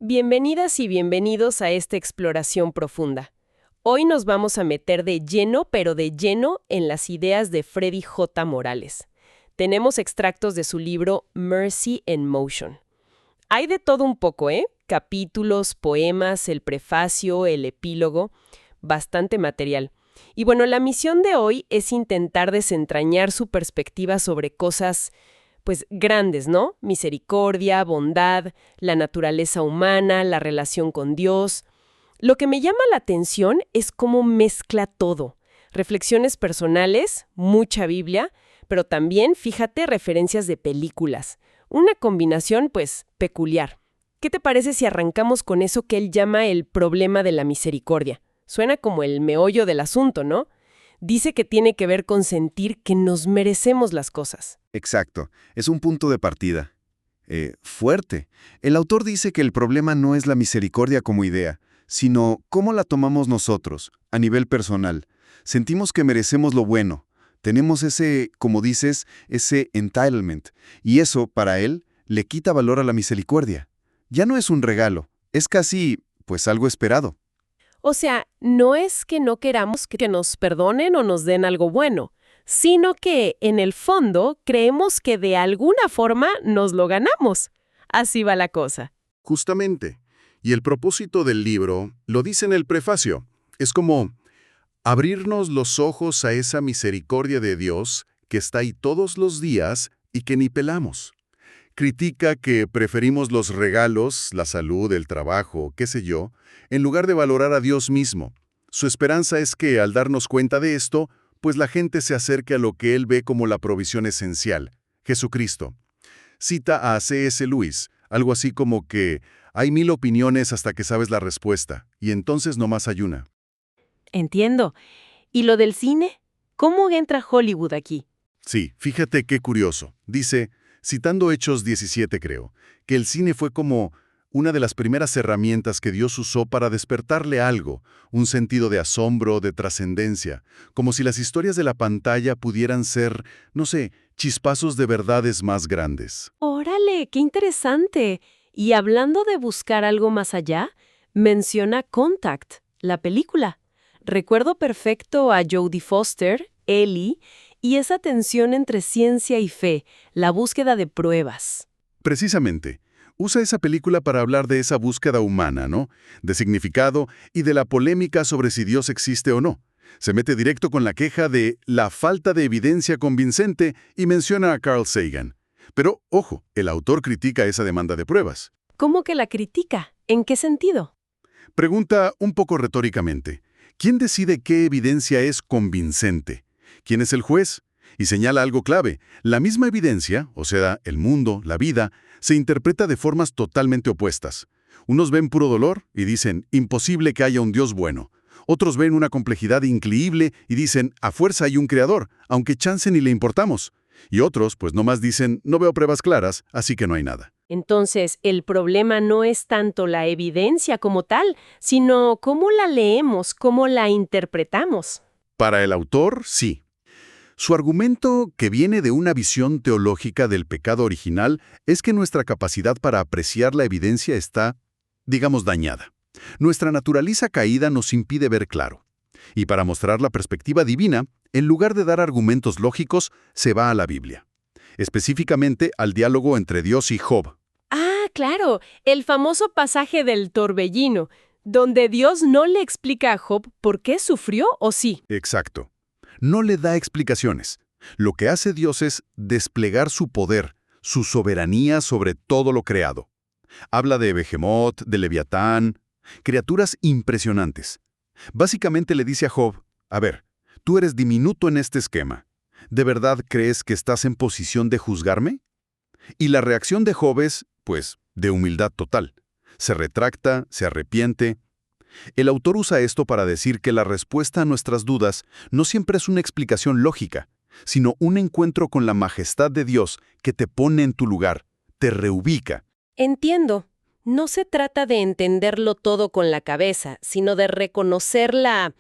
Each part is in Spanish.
Bienvenidas y bienvenidos a esta exploración profunda. Hoy nos vamos a meter de lleno, pero de lleno, en las ideas de Freddy J. Morales. Tenemos extractos de su libro Mercy in Motion. Hay de todo un poco, ¿eh? Capítulos, poemas, el prefacio, el epílogo, bastante material. Y bueno, la misión de hoy es intentar desentrañar su perspectiva sobre cosas, pues, grandes, ¿no? Misericordia, bondad, la naturaleza humana, la relación con Dios. Lo que me llama la atención es cómo mezcla todo. Reflexiones personales, mucha Biblia, pero también, fíjate, referencias de películas. Una combinación, pues, peculiar. ¿Qué te parece si arrancamos con eso que él llama el problema de la misericordia? Suena como el meollo del asunto, ¿no? Dice que tiene que ver con sentir que nos merecemos las cosas. Exacto, es un punto de partida. Fuerte. El autor dice que el problema no es la misericordia como idea, sino cómo la tomamos nosotros, a nivel personal. Sentimos que merecemos lo bueno. Tenemos ese, como dices, ese entitlement. Y eso, para él, le quita valor a la misericordia. Ya no es un regalo, es casi, pues, algo esperado. O sea, no es que no queramos que nos perdonen o nos den algo bueno, sino que, en el fondo, creemos que de alguna forma nos lo ganamos. Así va la cosa. Justamente. Y el propósito del libro lo dice en el prefacio. Es como abrirnos los ojos a esa misericordia de Dios que está ahí todos los días y que ni pelamos. Critica que preferimos los regalos, la salud, el trabajo, qué sé yo, en lugar de valorar a Dios mismo. Su esperanza es que, al darnos cuenta de esto, pues la gente se acerque a lo que él ve como la provisión esencial, Jesucristo. Cita a C.S. Lewis, algo así como que hay 1000 opiniones hasta que sabes la respuesta, y entonces nomás hay una. Entiendo. ¿Y lo del cine? ¿Cómo entra Hollywood aquí? Sí, fíjate qué curioso. Dice, citando Hechos 17 creo, que el cine fue como una de las primeras herramientas que Dios usó para despertarle algo, un sentido de asombro, de trascendencia, como si las historias de la pantalla pudieran ser, no sé, chispazos de verdades más grandes. ¡Órale! ¡Qué interesante! Y hablando de buscar algo más allá, menciona Contact, la película. Recuerdo perfecto a Jodie Foster, Ellie, y esa tensión entre ciencia y fe, la búsqueda de pruebas. Precisamente, usa esa película para hablar de esa búsqueda humana, ¿no? De significado y de la polémica sobre si Dios existe o no. Se mete directo con la queja de la falta de evidencia convincente y menciona a Carl Sagan. Pero, ojo, el autor critica esa demanda de pruebas. ¿Cómo que la critica? ¿En qué sentido? Pregunta un poco retóricamente, ¿quién decide qué evidencia es convincente? ¿Quién es el juez? Y señala algo clave, la misma evidencia, o sea, el mundo, la vida, se interpreta de formas totalmente opuestas. Unos ven puro dolor y dicen, imposible que haya un Dios bueno. Otros ven una complejidad increíble y dicen, a fuerza hay un creador, aunque chance ni le importamos. Y otros, pues nomás dicen, no veo pruebas claras, así que no hay nada. Entonces, el problema no es tanto la evidencia como tal, sino cómo la leemos, cómo la interpretamos. Para el autor, sí. Su argumento, que viene de una visión teológica del pecado original, es que nuestra capacidad para apreciar la evidencia está, digamos, dañada. Nuestra naturaleza caída nos impide ver claro. Y para mostrar la perspectiva divina, en lugar de dar argumentos lógicos, se va a la Biblia. Específicamente al diálogo entre Dios y Job. Ah, claro, el famoso pasaje del torbellino, donde Dios no le explica a Job por qué sufrió o sí. Exacto. No le da explicaciones. Lo que hace Dios es desplegar su poder, su soberanía sobre todo lo creado. Habla de Behemoth, de Leviatán, criaturas impresionantes. Básicamente le dice a Job, a ver, tú eres diminuto en este esquema. ¿De verdad crees que estás en posición de juzgarme? Y la reacción de Job es, pues, de humildad total. Se retracta, se arrepiente. El autor usa esto para decir que la respuesta a nuestras dudas no siempre es una explicación lógica, sino un encuentro con la majestad de Dios que te pone en tu lugar, te reubica. Entiendo. No se trata de entenderlo todo con la cabeza, sino de reconocer la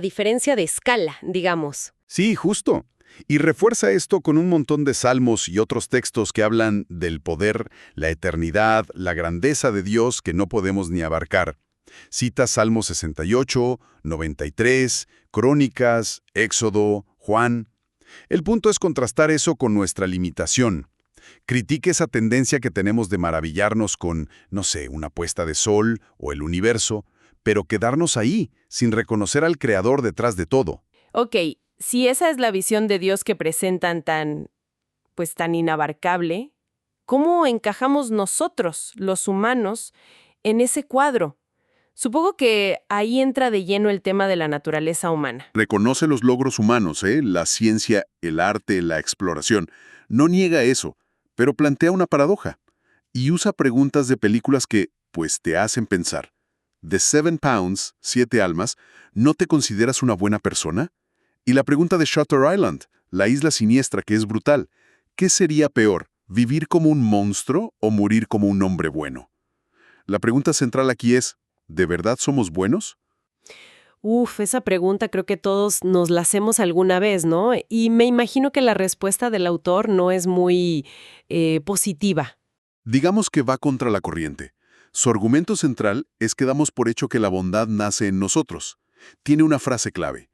diferencia de escala, digamos. Sí, justo. Y refuerza esto con un montón de salmos y otros textos que hablan del poder, la eternidad, la grandeza de Dios que no podemos ni abarcar. Cita Salmo 68, 93, Crónicas, Éxodo, Juan. El punto es contrastar eso con nuestra limitación. Critique esa tendencia que tenemos de maravillarnos con, no sé, una puesta de sol o el universo, pero quedarnos ahí, sin reconocer al Creador detrás de todo. Ok, si esa es la visión de Dios que presentan tan inabarcable, ¿cómo encajamos nosotros, los humanos, en ese cuadro? Supongo que ahí entra de lleno el tema de la naturaleza humana. Reconoce los logros humanos, la ciencia, el arte, la exploración. No niega eso, pero plantea una paradoja. Y usa preguntas de películas que, pues, te hacen pensar. The 7 Pounds, 7 almas, ¿no te consideras una buena persona? Y la pregunta de Shutter Island, la isla siniestra que es brutal. ¿Qué sería peor, vivir como un monstruo o morir como un hombre bueno? La pregunta central aquí es, ¿de verdad somos buenos? Esa pregunta creo que todos nos la hacemos alguna vez, ¿no? Y me imagino que la respuesta del autor no es muy positiva. Digamos que va contra la corriente. Su argumento central es que damos por hecho que la bondad nace en nosotros. Tiene una frase clave.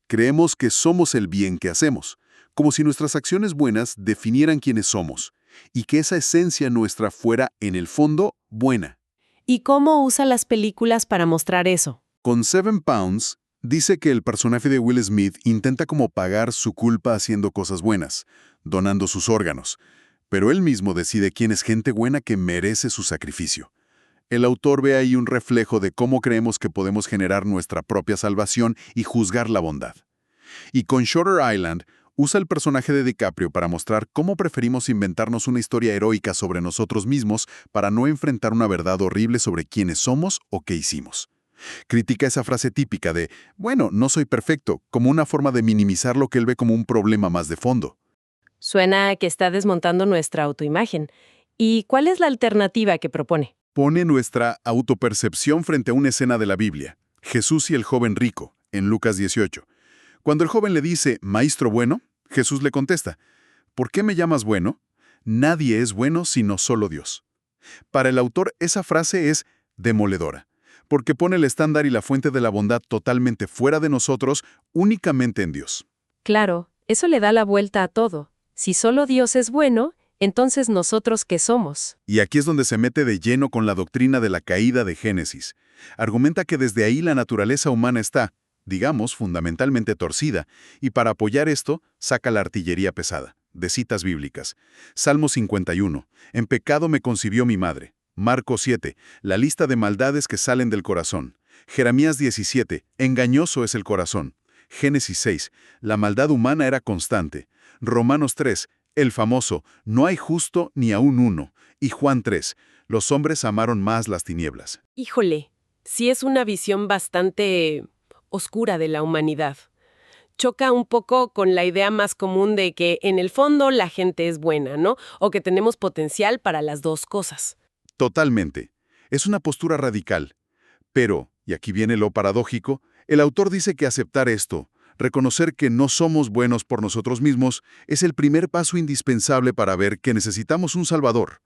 Creemos que somos el bien que hacemos, como si nuestras acciones buenas definieran quiénes somos, y que esa esencia nuestra fuera, en el fondo, buena. ¿Y cómo usa las películas para mostrar eso? Con 7 Pounds, dice que el personaje de Will Smith intenta como pagar su culpa haciendo cosas buenas, donando sus órganos, pero él mismo decide quién es gente buena que merece su sacrificio. El autor ve ahí un reflejo de cómo creemos que podemos generar nuestra propia salvación y juzgar la bondad. Y con Shutter Island, usa el personaje de DiCaprio para mostrar cómo preferimos inventarnos una historia heroica sobre nosotros mismos para no enfrentar una verdad horrible sobre quiénes somos o qué hicimos. Critica esa frase típica de, bueno, no soy perfecto, como una forma de minimizar lo que él ve como un problema más de fondo. Suena a que está desmontando nuestra autoimagen. ¿Y cuál es la alternativa que propone? Pone nuestra autopercepción frente a una escena de la Biblia, Jesús y el joven rico, en Lucas 18. Cuando el joven le dice, «Maestro bueno», Jesús le contesta, «¿Por qué me llamas bueno? Nadie es bueno sino solo Dios». Para el autor, esa frase es demoledora, porque pone el estándar y la fuente de la bondad totalmente fuera de nosotros, únicamente en Dios. Claro, eso le da la vuelta a todo. Si solo Dios es bueno, entonces ¿nosotros qué somos? Y aquí es donde se mete de lleno con la doctrina de la caída de Génesis. Argumenta que desde ahí la naturaleza humana está, digamos, fundamentalmente torcida, y para apoyar esto, saca la artillería pesada, de citas bíblicas. Salmo 51, «En pecado me concibió mi madre». Marcos 7, «La lista de maldades que salen del corazón». Jeremías 17, «Engañoso es el corazón». Génesis 6, «La maldad humana era constante». Romanos 3, el famoso, «No hay justo ni aun uno». Y Juan 3, «Los hombres amaron más las tinieblas». Híjole, sí es una visión bastante oscura de la humanidad. Choca un poco con la idea más común de que en el fondo la gente es buena, ¿no? O que tenemos potencial para las dos cosas. Totalmente. Es una postura radical. Pero, y aquí viene lo paradójico, el autor dice que aceptar esto, reconocer que no somos buenos por nosotros mismos, es el primer paso indispensable para ver que necesitamos un Salvador.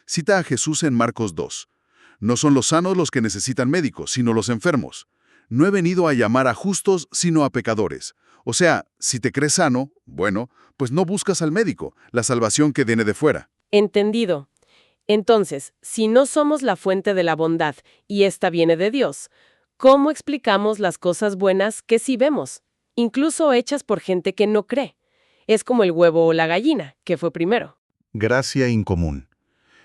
Cita a Jesús en Marcos 2. «No son los sanos los que necesitan médicos, sino los enfermos. No he venido a llamar a justos, sino a pecadores». O sea, si te crees sano, bueno, pues no buscas al médico, la salvación que viene de fuera. Entendido. Entonces, si no somos la fuente de la bondad y esta viene de Dios, ¿cómo explicamos las cosas buenas que sí vemos, incluso hechas por gente que no cree? Es como el huevo o la gallina, que fue primero. Gracia incomún.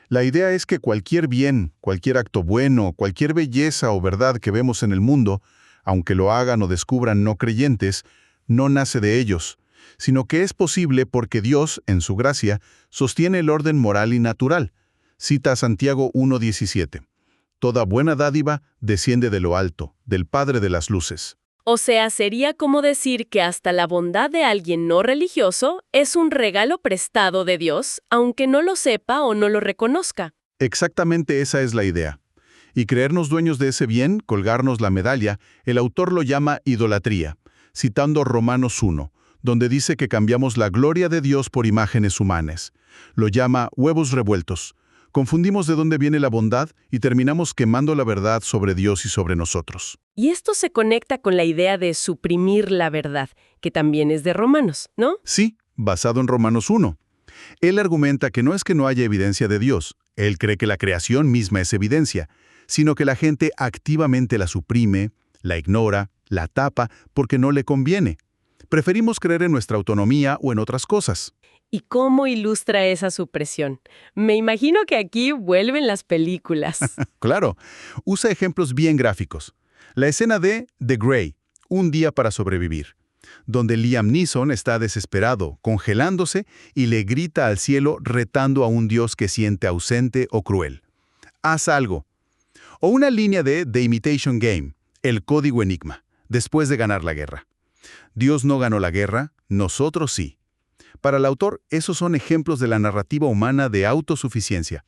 La idea es que cualquier bien, cualquier acto bueno, cualquier belleza o verdad que vemos en el mundo, aunque lo hagan o descubran no creyentes, no nace de ellos, sino que es posible porque Dios, en su gracia, sostiene el orden moral y natural. Cita a Santiago 1:17. Toda buena dádiva desciende de lo alto, del Padre de las luces. O sea, sería como decir que hasta la bondad de alguien no religioso es un regalo prestado de Dios, aunque no lo sepa o no lo reconozca. Exactamente esa es la idea. Y creernos dueños de ese bien, colgarnos la medalla, el autor lo llama idolatría, citando Romanos 1, donde dice que cambiamos la gloria de Dios por imágenes humanas. Lo llama huevos revueltos. Confundimos de dónde viene la bondad y terminamos quemando la verdad sobre Dios y sobre nosotros. Y esto se conecta con la idea de suprimir la verdad, que también es de Romanos, ¿no? Sí, basado en Romanos 1. Él argumenta que no es que no haya evidencia de Dios, él cree que la creación misma es evidencia, sino que la gente activamente la suprime, la ignora, la tapa porque no le conviene. Preferimos creer en nuestra autonomía o en otras cosas. ¿Y cómo ilustra esa supresión? Me imagino que aquí vuelven las películas. Claro, usa ejemplos bien gráficos. La escena de The Grey, Un día para sobrevivir, donde Liam Neeson está desesperado, congelándose, y le grita al cielo retando a un Dios que siente ausente o cruel. Haz algo. O una línea de The Imitation Game, El código enigma, después de ganar la guerra. Dios no ganó la guerra, nosotros sí. Para el autor, esos son ejemplos de la narrativa humana de autosuficiencia,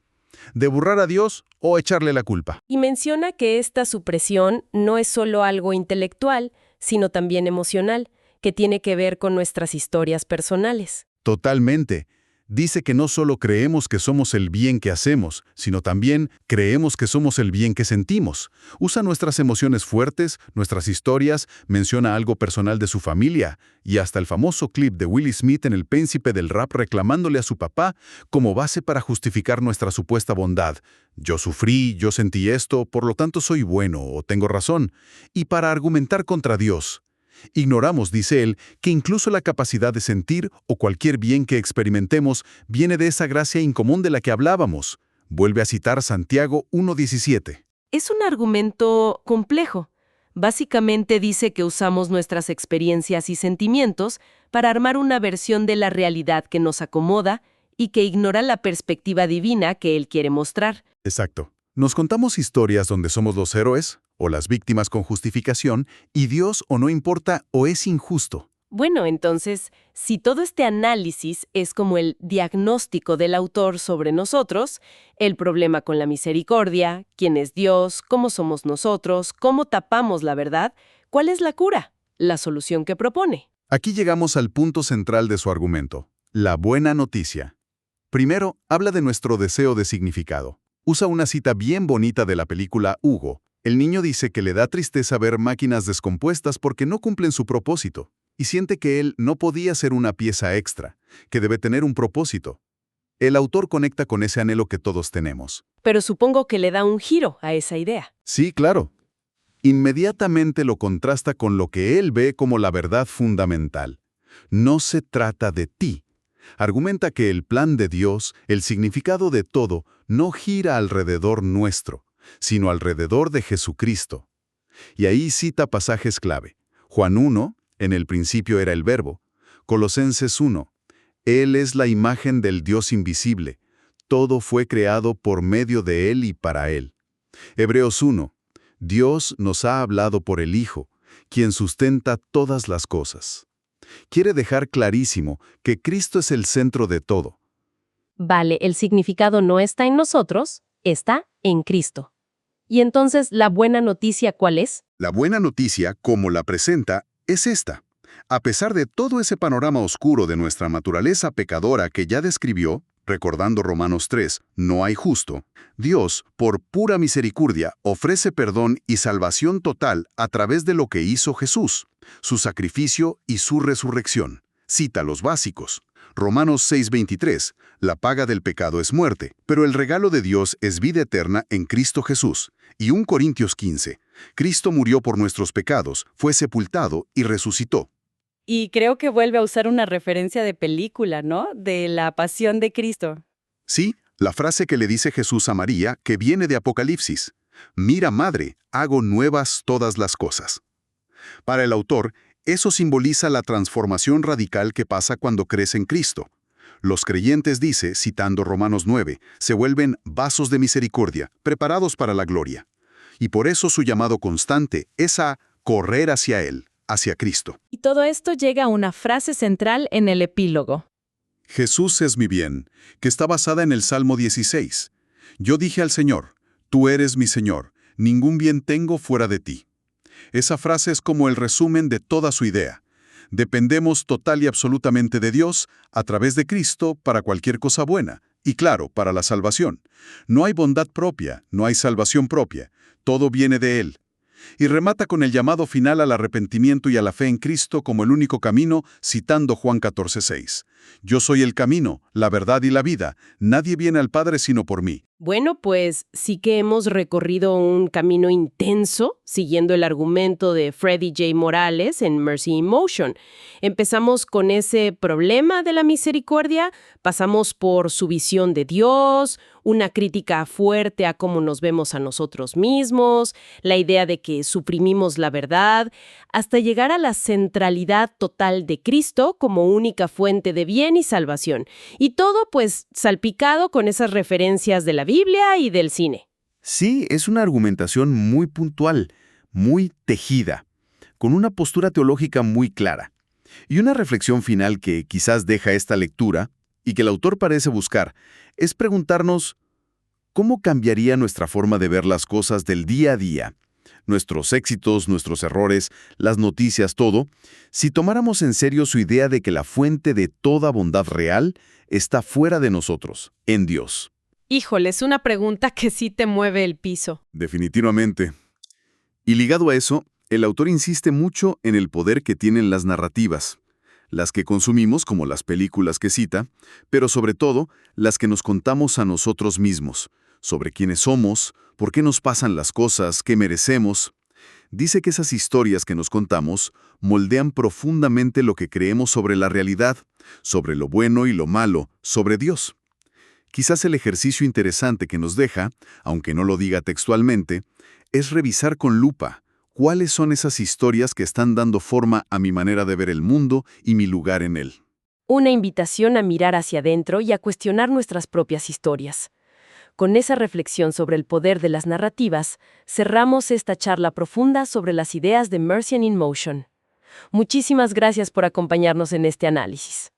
de burlar a Dios o echarle la culpa. Y menciona que esta supresión no es solo algo intelectual, sino también emocional, que tiene que ver con nuestras historias personales. Totalmente. Dice que no solo creemos que somos el bien que hacemos, sino también creemos que somos el bien que sentimos. Usa nuestras emociones fuertes, nuestras historias, menciona algo personal de su familia, y hasta el famoso clip de Will Smith en El Príncipe del Rap reclamándole a su papá como base para justificar nuestra supuesta bondad. Yo sufrí, yo sentí esto, por lo tanto soy bueno o tengo razón. Y para argumentar contra Dios. Ignoramos, dice él, que incluso la capacidad de sentir o cualquier bien que experimentemos viene de esa gracia incomún de la que hablábamos. Vuelve a citar Santiago 1:17. Es un argumento complejo. Básicamente dice que usamos nuestras experiencias y sentimientos para armar una versión de la realidad que nos acomoda y que ignora la perspectiva divina que él quiere mostrar. Exacto. Nos contamos historias donde somos los héroes o las víctimas con justificación y Dios o no importa o es injusto. Bueno, entonces, si todo este análisis es como el diagnóstico del autor sobre nosotros, el problema con la misericordia, quién es Dios, cómo somos nosotros, cómo tapamos la verdad, ¿cuál es la cura? La solución que propone. Aquí llegamos al punto central de su argumento, la buena noticia. Primero, habla de nuestro deseo de significado. Usa una cita bien bonita de la película Hugo. El niño dice que le da tristeza ver máquinas descompuestas porque no cumplen su propósito, y siente que él no podía ser una pieza extra, que debe tener un propósito. El autor conecta con ese anhelo que todos tenemos. Pero supongo que le da un giro a esa idea. Sí, claro. Inmediatamente lo contrasta con lo que él ve como la verdad fundamental. No se trata de ti. Argumenta que el plan de Dios, el significado de todo, no gira alrededor nuestro, sino alrededor de Jesucristo. Y ahí cita pasajes clave. Juan 1, en el principio era el Verbo. Colosenses 1, Él es la imagen del Dios invisible. Todo fue creado por medio de Él y para Él. Hebreos 1, Dios nos ha hablado por el Hijo, quien sustenta todas las cosas. Quiere dejar clarísimo que Cristo es el centro de todo. Vale, el significado no está en nosotros, está en Cristo. ¿Y entonces la buena noticia cuál es? La buena noticia, como la presenta, es esta. A pesar de todo ese panorama oscuro de nuestra naturaleza pecadora que ya describió, recordando Romanos 3, no hay justo, Dios, por pura misericordia, ofrece perdón y salvación total a través de lo que hizo Jesús, su sacrificio y su resurrección. Cita los básicos. Romanos 6:23, la paga del pecado es muerte, pero el regalo de Dios es vida eterna en Cristo Jesús. Y 1 Corintios 15, Cristo murió por nuestros pecados, fue sepultado y resucitó. Y creo que vuelve a usar una referencia de película, ¿no? De la pasión de Cristo. Sí, la frase que le dice Jesús a María, que viene de Apocalipsis. Mira, madre, hago nuevas todas las cosas. Para el autor, eso simboliza la transformación radical que pasa cuando crees en Cristo. Los creyentes, dice, citando Romanos 9, se vuelven vasos de misericordia, preparados para la gloria. Y por eso su llamado constante es a correr hacia Él, hacia Cristo. Y todo esto llega a una frase central en el epílogo. Jesús es mi bien, que está basada en el Salmo 16. Yo dije al Señor, tú eres mi Señor, ningún bien tengo fuera de ti. Esa frase es como el resumen de toda su idea. Dependemos total y absolutamente de Dios a través de Cristo para cualquier cosa buena, y claro, para la salvación. No hay bondad propia, no hay salvación propia, todo viene de Él. Y remata con el llamado final al arrepentimiento y a la fe en Cristo como el único camino, citando Juan 14:6. Yo soy el camino, la verdad y la vida. Nadie viene al Padre sino por mí. Bueno, pues sí que hemos recorrido un camino intenso, siguiendo el argumento de Freddie J. Morales en Mercy in Motion. Empezamos con ese problema de la misericordia, pasamos por su visión de Dios, una crítica fuerte a cómo nos vemos a nosotros mismos, la idea de que suprimimos la verdad, hasta llegar a la centralidad total de Cristo como única fuente de bien y salvación. Y todo, pues, salpicado con esas referencias de la Biblia y del cine. Sí, es una argumentación muy puntual, muy tejida, con una postura teológica muy clara. Y una reflexión final que quizás deja esta lectura, y que el autor parece buscar, es preguntarnos ¿cómo cambiaría nuestra forma de ver las cosas del día a día? Nuestros éxitos, nuestros errores, las noticias, todo, si tomáramos en serio su idea de que la fuente de toda bondad real está fuera de nosotros, en Dios. Híjole, es una pregunta que sí te mueve el piso. Definitivamente. Y ligado a eso, el autor insiste mucho en el poder que tienen las narrativas, las que consumimos como las películas que cita, pero sobre todo las que nos contamos a nosotros mismos, sobre quiénes somos, por qué nos pasan las cosas, qué merecemos. Dice que esas historias que nos contamos moldean profundamente lo que creemos sobre la realidad, sobre lo bueno y lo malo, sobre Dios. Quizás el ejercicio interesante que nos deja, aunque no lo diga textualmente, es revisar con lupa cuáles son esas historias que están dando forma a mi manera de ver el mundo y mi lugar en él. Una invitación a mirar hacia adentro y a cuestionar nuestras propias historias. Con esa reflexión sobre el poder de las narrativas, cerramos esta charla profunda sobre las ideas de Mercy in Motion. Muchísimas gracias por acompañarnos en este análisis.